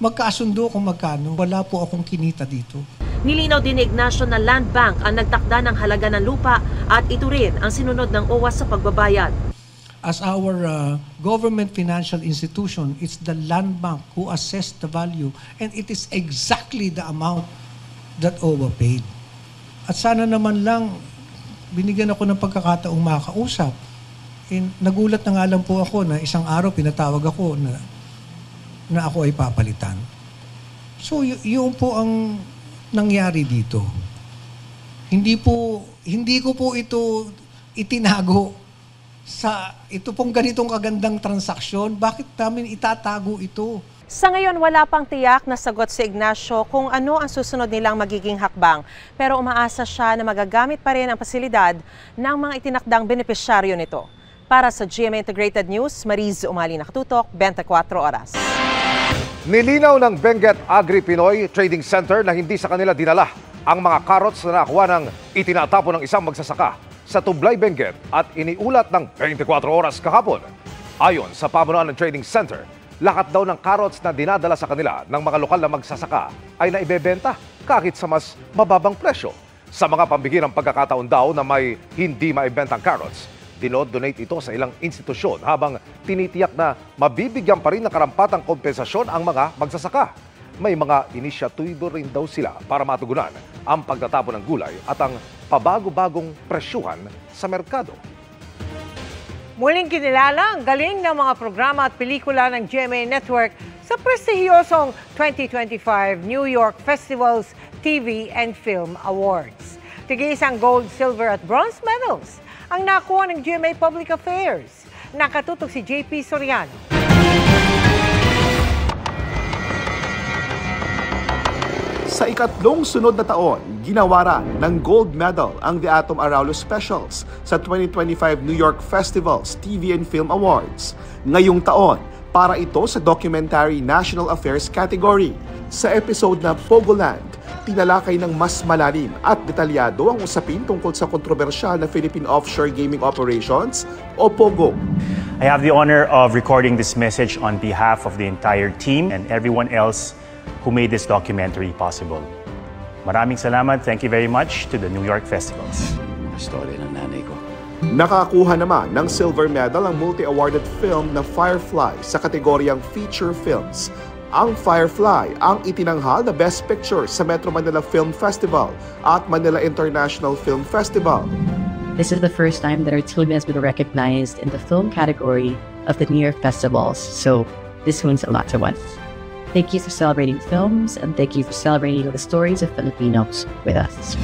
magkasundo kung magkano. Wala po akong kinita dito. Nilinaw din ni Ignacio na Land Bank ang nagtakda ng halaga ng lupa at ito rin ang sinunod ng OWA sa pagbabayad. As our government financial institution, it's the Land Bank who assessed the value and it is exactly the amount that OWA paid. At sana naman lang binigyan ako ng pagkakataong makausap. Nagulat na nga lang po ako na isang araw pinatawag ako na ako ay papalitan. So yun po ang nangyari dito. Hindi ko po ito itinago sa ito pong ganitong kagandang transaksyon. Bakit namin itatago ito? Sa ngayon, wala pang tiyak na sagot si Ignacio kung ano ang susunod nilang magiging hakbang. Pero umaasa siya na magagamit pa rin ang pasilidad ng mga itinakdang benepisyaryo nito. Para sa GMA Integrated News, Mariz Umali, nakatutok, 24 oras. Nilinaw ng Benguet Agri Pinoy Trading Center na hindi sa kanila dinala ang mga carrots na nakuha ng itinatapon ng isang magsasaka sa Tublay, Benguet at iniulat ng 24 oras kahapon. Ayon sa pamunuan ng Trading Center, lahat daw ng carrots na dinadala sa kanila ng mga lokal na magsasaka ay naibebenta kahit sa mas mababang presyo. Sa mga pambihirang pagkakataon daw na may hindi maibentang carrots, dinodonate ito sa ilang institusyon habang tinitiyak na mabibigyan pa rin ng karampatang kompensasyon ang mga magsasaka. May mga inisyatibo rin daw sila para matugunan ang pagtatapon ng gulay at ang pabago-bagong presyuhan sa merkado. Muling kinilala ang galing ng mga programa at pelikula ng GMA Network sa prestihiyosong 2025 New York Festivals TV and Film Awards. Tig-isang gold, silver at bronze medals ang nakuha ng GMA Public Affairs. Nakatutok si JP Soriano. Sa ikatlong sunod na taon, ginawaran ng gold medal ang The Atom Araulo Specials sa 2025 New York Festivals TV and Film Awards. Ngayong taon, para ito sa Documentary National Affairs category. Sa episode na Pogoland, tinalakay ng mas malalim at detalyado ang usapin tungkol sa kontrobersyal na Philippine Offshore Gaming Operations o POGO. I have the honor of recording this message on behalf of the entire team and everyone else who made this documentary possible. Maraming salamat. Thank you very much to the New York Festivals. Story ng nanay ko. Nakakuha naman ng silver medal ang multi-awarded film na Firefly sa kategoryang feature films. Ang Firefly ang itinanghal na Best Picture sa Metro Manila Film Festival at Manila International Film Festival. This is the first time that our team has been recognized in the film category of the New York festivals, so this means a lot to us. Thank you for celebrating films, and thank you for celebrating the stories of Filipinos with us.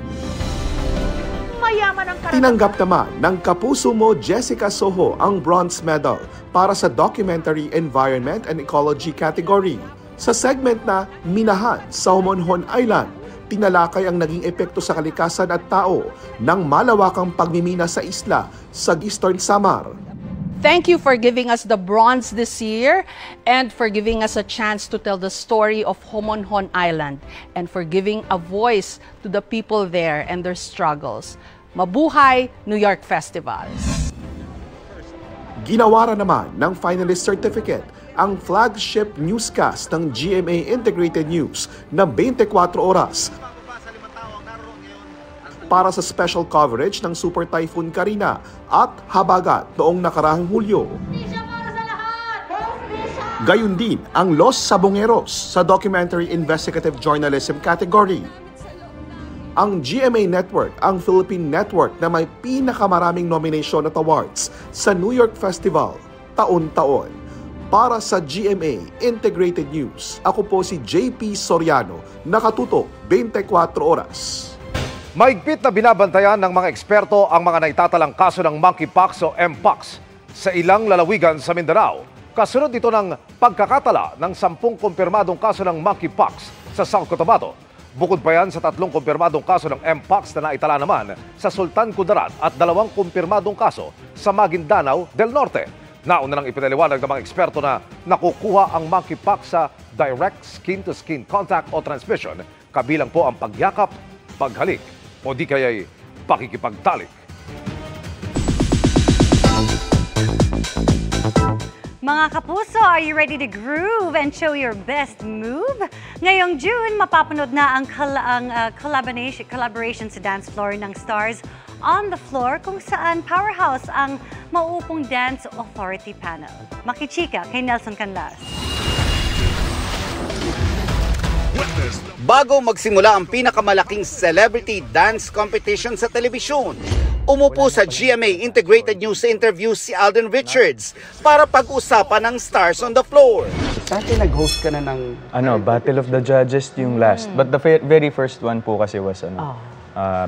Tinanggap naman ng kapuso mo Jessica Soho ang bronze medal para sa Documentary Environment and Ecology category. Sa segment na Minahan sa Homonhon Island, tinalakay ang naging epekto sa kalikasan at tao ng malawakang pagmimina sa isla sa Eastern Samar. Thank you for giving us the bronze this year and for giving us a chance to tell the story of Homonhon Island and for giving a voice to the people there and their struggles. Mabuhay New York Festivals! Ginawara naman ng finalist certificate ang flagship newscast ng GMA Integrated News na 24 oras para sa special coverage ng Super Typhoon Karina at Habagat noong nakarang Hulyo. Gayun din ang Los Sabongeros sa Documentary Investigative Journalism category. Ang GMA Network ang Philippine network na may pinakamaraming nomination at awards sa New York Festival taon-taon. Para sa GMA Integrated News, ako po si JP Soriano, nakatutok 24 oras. Mahigpit na binabantayan ng mga eksperto ang mga naitatalang kaso ng monkeypox o mpox sa ilang lalawigan sa Mindanao. Kasunod ito ng pagkakatala ng 10 kumpirmadong kaso ng monkeypox sa South Cotabato. Bukod pa yan sa 3 kumpirmadong kaso ng mpox na naitala naman sa Sultan Kudarat at 2 kumpirmadong kaso sa Maguindanao del Norte. Nauna nang ipinaliwanag ng mga eksperto na nakukuha ang monkeypox sa direct skin-to-skin contact o transmission, kabilang po ang pagyakap, paghalik, o di kaya'y pakikipagtalik. Mga kapuso, are you ready to groove and show your best move? Ngayong June, mapapanood na ang collaboration sa dance floor ng Stars on the Floor, kung saan powerhouse ang mauupong Dance Authority Panel. Makichika kay Nelson Canlas. Bago magsimula ang pinakamalaking celebrity dance competition sa telebisyon, umupo sa GMA Integrated News interview si Alden Richards para pag-usapan ng Stars on the Floor. Dati nag-host ka na ng... Battle of the Judges yung last. But the very first one po kasi was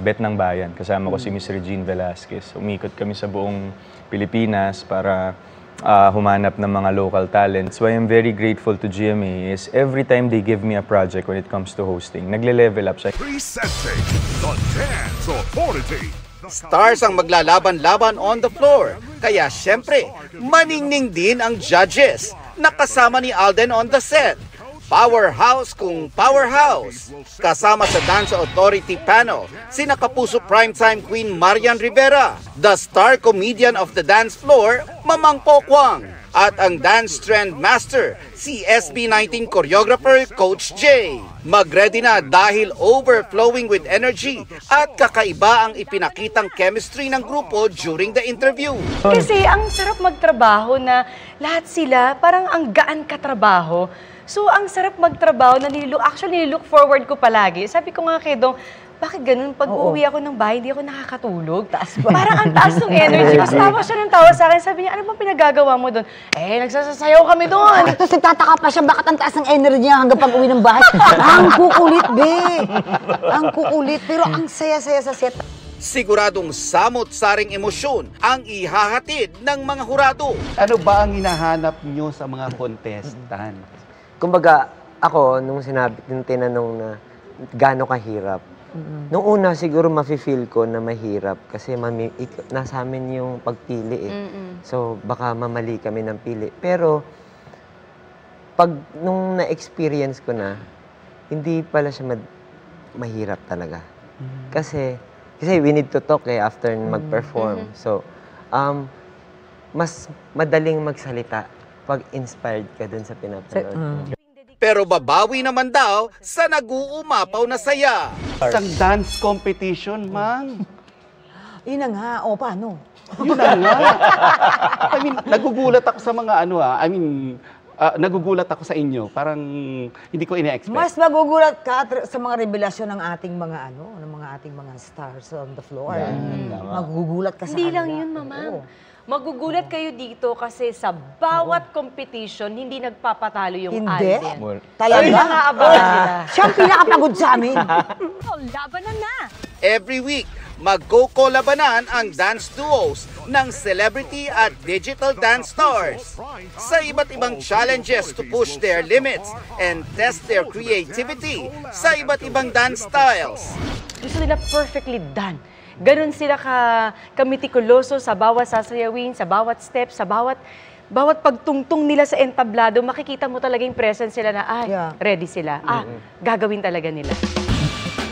Bet ng Bayan. Kasama ko si Miss Regine Velasquez. Umikot kami sa buong Pilipinas para humanap ng mga local talents. So I am very grateful to GMA is every time they give me a project when it comes to hosting, nagle-level up siya. Presenting the Dance Authority. Stars ang maglalaban-laban on the floor. Kaya syempre, maningning din ang judges. Nakasama ni Alden on the set. Powerhouse kung powerhouse. Kasama sa Dance Authority panel, sina Kapuso Primetime Queen Marian Rivera, the star comedian of the dance floor, Mamang Pokwang, at ang dance trend master, si SB19 choreographer Coach J. Mag-ready na dahil overflowing with energy at kakaiba ang ipinakitang chemistry ng grupo during the interview. Kasi ang sarap magtrabaho na lahat sila parang ang gaan katrabaho. So, ang sarap magtrabaho na look forward ko palagi. Sabi ko nga kay Dong, bakit ganun? Pag uuwi ako ng bahay, hindi ako nakakatulog. Parang ang taas ng energy. Kasi tawa siya ng tawa sa akin. Sabi niya, ano bang pinagagawa mo doon? Nagsasayaw kami doon. Tapos nagtataka pa siya, bakit ang taas ng energy niya hanggang pag uwi ng bahay? Ang kukulit, be! Ang kukulit, pero ang saya-saya sa set. Siguradong samot-saring emosyon ang ihahatid ng mga hurado. Ano ba ang hinahanap nyo sa mga contestant? Kumbaga, ako, nung tinanong na gaano kahirap, nung una siguro mafe-feel ko na mahirap kasi nasa amin yung pagpili eh. So, baka mamali kami ng pili. Pero, nung na-experience ko na, hindi pala siya mahirap talaga. Kasi we need to talk after mag-perform. So, mas madaling magsalita pag inspired ka dun sa pinapanood mo. Pero babawi naman daw sa nag-uumapaw na saya. Isang dance competition, Mang. Yun na nga. O, paano? Yun na nga. I mean, nagugulat ako sa mga nagugulat ako sa inyo. Parang hindi ko ina-expect. Mas magugulat ka sa mga revelasyon ng ating mga stars on the floor. Magugulat ka sa Hindi kanila. lang yun, Mama. Magugulat kayo dito kasi sa bawat competition, hindi nagpapatalo yung Hindi? Alden. Talaga? Ay, nakaabangan nila. Siya ang pinakapagod sa amin. Labanan na! Every week, magko-kolabanan ang dance duos ng celebrity at digital dance stars sa iba't ibang challenges to push their limits and test their creativity sa iba't ibang dance styles. Gusto nila perfectly done. Ganon sila kamitikuloso sa bawat sasayawin, sa bawat step, sa bawat pagtungtong nila sa entablado, makikita mo talaga yung presence sila na, ready sila. Gagawin talaga nila.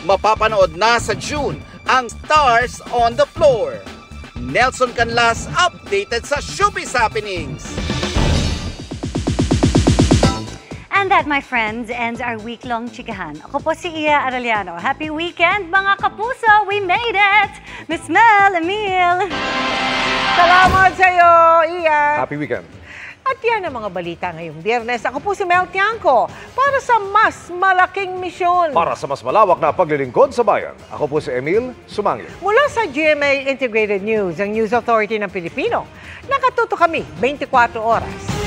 Mapapanood na sa June ang Stars on the Floor. Nelson Canlas updated sa Showbiz Happenings. And that, my friends, ends our week-long chikahan. Ako po si Iya Arellano. Happy weekend, mga kapuso! We made it! Miss Mel, Emil! Salamat sa'yo, Iya! Happy weekend! At yan ang mga balita ngayong Biyernes. Ako po si Mel Tiangco para sa mas malaking misyon. Para sa mas malawak na paglilingkod sa bayan, ako po si Emil Sumangil. Mula sa GMA Integrated News, ang News Authority ng Pilipino, nakatuto kami 24 oras.